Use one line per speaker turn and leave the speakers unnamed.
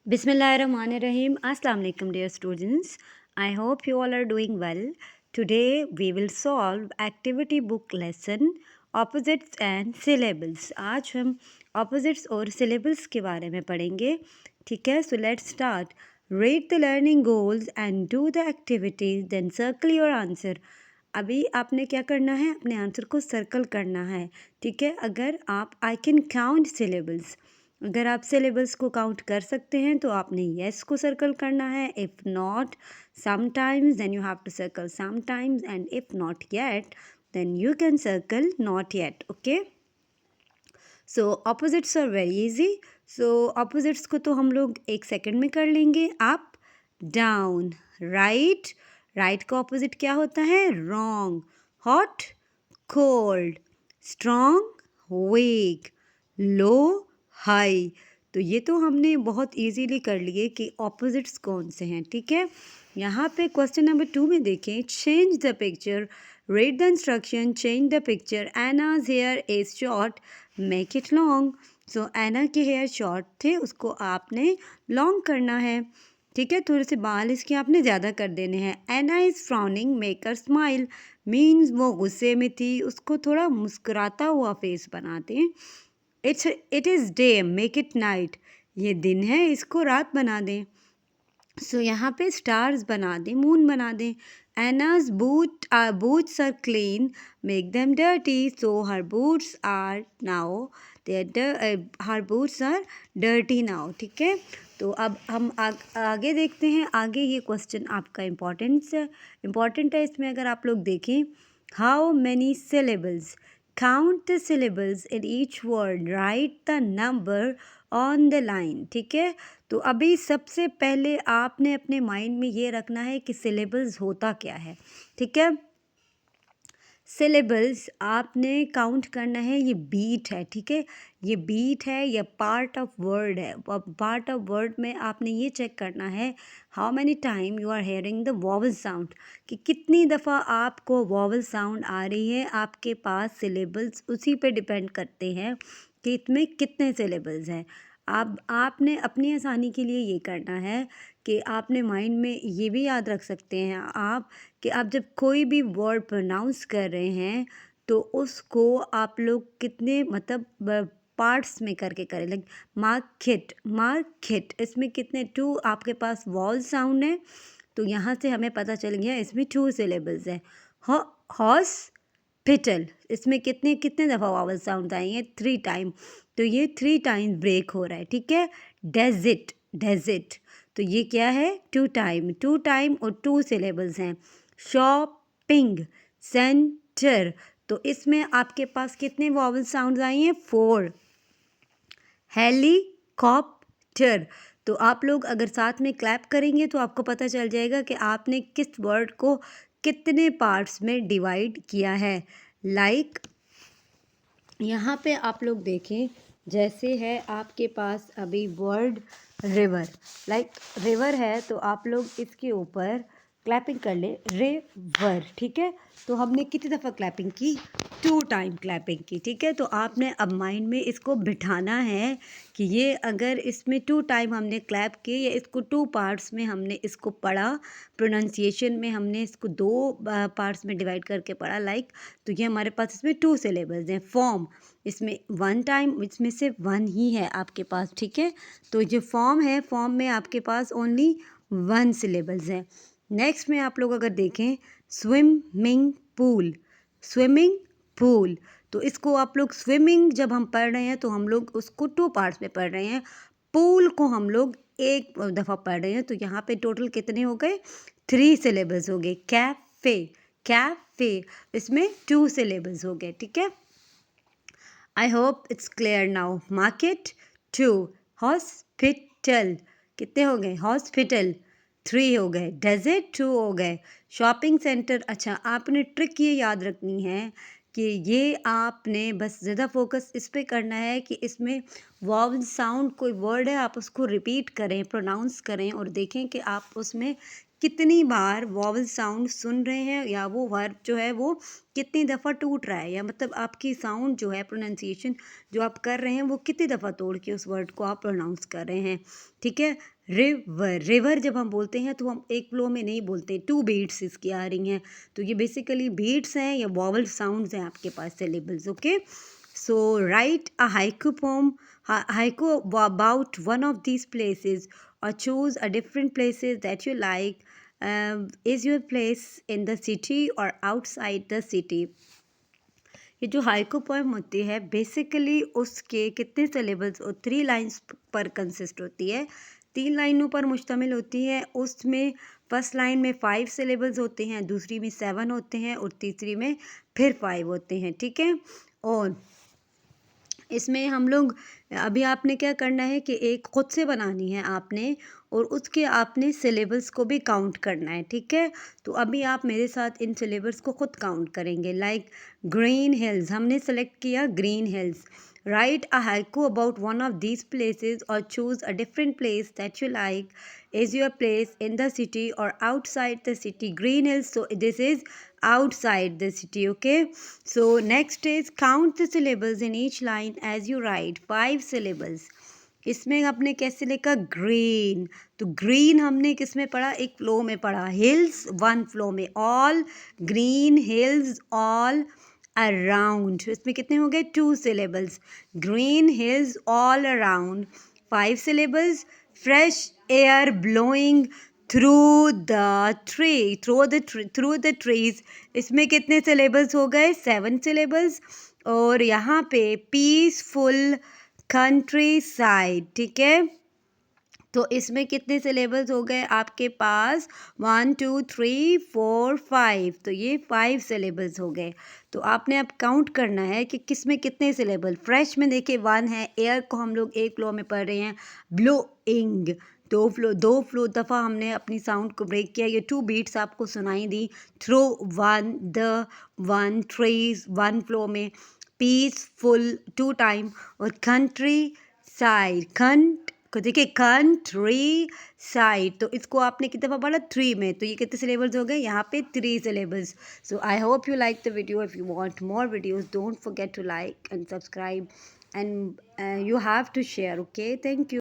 Bismillahirrahmanirrahim. Assalamu alaikum, dear students. I hope you all are doing well. Today we will solve activity book lesson opposites and syllables. आज हम opposites और syllables के बारे में पढ़ेंगे. ठीक है, so let's start. Read the learning goals and do the activities, then circle your answer. अभी आपने क्या करना है, अपने आंसर को सर्कल करना है. ठीक है, अगर आप I can count syllables, अगर आप सिलेबस को काउंट कर सकते हैं तो आपने येस को सर्कल करना है. If not sometimes then you have to circle sometimes, and if not yet then you can circle not yet. Okay, so opposites are very easy. So opposites को तो हम लोग एक सेकंड में कर लेंगे. Up, down, right. राइट का opposite क्या होता है? Wrong. Hot, cold. Strong, weak. Low, high. तो ये तो हमने बहुत इजीली कर लिए कि ऑपोजिट्स कौन से हैं. ठीक है, यहाँ पे क्वेश्चन नंबर 2 में देखें. Change the picture, read the instruction, change the picture. Anna's hair is short, make it long. So Anna के हेयर शॉर्ट थे, उसको आपने लॉन्ग करना है. ठीक है, थोड़े से बाल इसके आपने ज़्यादा कर देने हैं. Anna is frowning, make her smile. Means वो गुस्से में थी, उसको थोड़ा मुस्कुराता हुआ फेस बनाते हैं. It is day, make it night. ये दिन है, इसको रात बना दें. सो यहाँ पे स्टार्स बना दें, मून बना दें. Anna's boots are clean, make them dirty. So her boots are now her boots are dirty now. ठीक है, तो अब हम आगे देखते हैं. आगे ये क्वेश्चन आपका इम्पॉर्टेंट है. इसमें अगर आप लोग देखें, how many syllables, count the syllables in each word, write the number on the line. ठीक है, तो अभी सबसे पहले आपने अपने माइंड में ये रखना है कि syllables होता क्या है. ठीक है, सिलेबल्स आपने काउंट करना है. ये बीट है. ठीक है, ये बीट है, ये पार्ट ऑफ वर्ड है. पार्ट ऑफ वर्ड में आपने ये चेक करना है how many time you are hearing the vowel sound, कि कितनी दफ़ा आपको वॉवल साउंड आ रही है. आपके पास सिलेबल्स उसी पे डिपेंड करते हैं कि इसमें कितने सिलेबल्स हैं. अब आपने अपनी आसानी के लिए ये करना है कि आपने माइंड में ये भी याद रख सकते हैं आप कि आप जब कोई भी वर्ड प्रोनाउंस कर रहे हैं तो उसको आप लोग कितने मतलब पार्ट्स में करके करें. लाइक मार्केट, इसमें कितने 2 आपके पास वॉल साउंड है, तो यहाँ से हमें पता चल गया इसमें 2 सिलेबल्स हैं. हॉस्पिटल, इसमें कितने कितने दफ़ा वॉवल साउंड आई हैं? 3 टाइम, तो ये 3 टाइम ब्रेक हो रहा है. ठीक है, डेजिट, तो ये क्या है? 2 टाइम और 2 सिलेबल्स हैं. शॉपिंग सेंटर, तो इसमें आपके पास कितने वॉवल साउंड्स आई हैं? 4. हेलीकॉप्टर, तो आप लोग अगर साथ में क्लैप करेंगे तो आपको पता चल जाएगा कि आपने किस वर्ड को कितने पार्ट्स में डिवाइड किया है. लाइक यहाँ पे आप लोग देखें, जैसे है आपके पास अभी वर्ड रिवर. लाइक रिवर है, तो आप लोग इसके ऊपर क्लैपिंग कर ले, रिवर. ठीक है, तो हमने कितनी दफ़ा क्लैपिंग की? 2 टाइम क्लैपिंग की. ठीक है, तो आपने अब माइंड में इसको बिठाना है कि ये अगर इसमें 2 टाइम हमने क्लैप किए या इसको 2 पार्ट्स में हमने इसको पढ़ा, प्रोनाउंसिएशन में हमने इसको 2 पार्ट्स में डिवाइड करके पढ़ा. लाइक तो ये हमारे पास इसमें 2 सिलेबल्स हैं. फॉर्म, इसमें 1 टाइम, इसमें सिर्फ 1 ही है आपके पास. ठीक है, तो जो फॉर्म है, फॉर्म में आपके पास ओनली 1 सिलेबल्स है. नेक्स्ट में आप लोग अगर देखें, स्विमिंग पूल, तो इसको आप लोग स्विमिंग जब हम पढ़ रहे हैं तो हम लोग उसको 2 पार्ट्स में पढ़ रहे हैं. पूल को हम लोग एक दफ़ा पढ़ रहे हैं. तो यहाँ पे टोटल कितने हो गए? 3 सिलेबल्स हो गए. कैफ़े, इसमें 2 सिलेबल्स हो गए. ठीक है, I hope it's clear now. Market 2. Hospital कितने हो गए? हॉस्पिटल 3 हो गए. डेजर्ट 2 हो गए. शॉपिंग सेंटर, अच्छा आपने ट्रिक ये याद रखनी है कि ये आपने बस ज़्यादा फोकस इस पे करना है कि इसमें वॉवल साउंड कोई वर्ड है आप उसको रिपीट करें, प्रोनाउंस करें और देखें कि आप उसमें कितनी बार वॉवल साउंड सुन रहे हैं, या वो वर्ब जो है वो कितनी दफ़ा टूट रहा है, या मतलब आपकी साउंड जो है प्रोनाउंसिएशन जो आप कर रहे हैं वो कितनी दफ़ा तोड़ के उस वर्ड को आप प्रोनाउंस कर रहे हैं। ठीक है। रिवर, रिवर जब हम बोलते हैं तो हम एक फ्लो में नहीं बोलते, 2 बीट्स इसकी आ रही हैं, तो ये बेसिकली बीट्स हैं या वॉवल साउंड्स हैं आपके पास, syllables. Okay, so write a haiku poem, haiku about one of these places, or choose a different places that you like. Is your place in the city or outside the city? ये जो haiku poem होती है basically उसके कितने syllables और 3 lines पर consist होती है, 3 लाइनों पर मुश्तमिल होती है। उसमें फर्स्ट लाइन में 5 सिलेबल्स होते हैं, दूसरी में 7 होते हैं और तीसरी में फिर 5 होते हैं। ठीक है। और इसमें हम लोग, अभी आपने क्या करना है कि एक ख़ुद से बनानी है आपने, और उसके आपने सिलेबस को भी काउंट करना है। ठीक है। तो अभी आप मेरे साथ इन सिलेबस को ख़ुद काउंट करेंगे। लाइक ग्रीन हिल्स, हमने सेलेक्ट किया green hills. Write a haiku about one of these places और choose a different place that you like. Is your place in the city or outside the city? Green hills, so this is outside the city. Okay, so next is count the syllables in each line as you write, 5 syllables. इसमें आपने कैसे लिखा green, तो green हमने किस में पढ़ा, एक फ्लो में पढ़ा, हिल्स 1 फ्लो में, all green hills all around, इसमें कितने हो गए 2 syllables, green hills all around 5 syllables, fresh air blowing through the tree, through the trees, इसमें कितने syllables हो गए 7 syllables। और यहाँ पे peaceful countryside, ठीक है, तो इसमें कितने सिलेबल्स हो गए आपके पास 1 2 3 4 5, तो ये 5 सिलेबल्स हो गए। तो आपने अब काउंट करना है कि किस में कितने सिलेबल। फ्रेश में देखिए 1 है, एयर को हम लोग एक फ्लो में पढ़ रहे हैं, ब्लोइंग 2 फ्लो दफ़ा हमने अपनी साउंड को ब्रेक किया, ये 2 बीट्स आपको सुनाई दी। थ्रो 1, द 1, ट्रीज 1 फ्लो में, पीसफुल 2 टाइम, और कंट्री साइड को देखिए कंट्री साइड, तो इसको आपने कितने दफ़ा पढ़ा 3 में, तो ये कितने सिलेबल्स हो गए यहाँ पे 3 syllables. So I hope you like the video. If you want more videos don't forget to like and subscribe, and you have to share. Okay, thank you.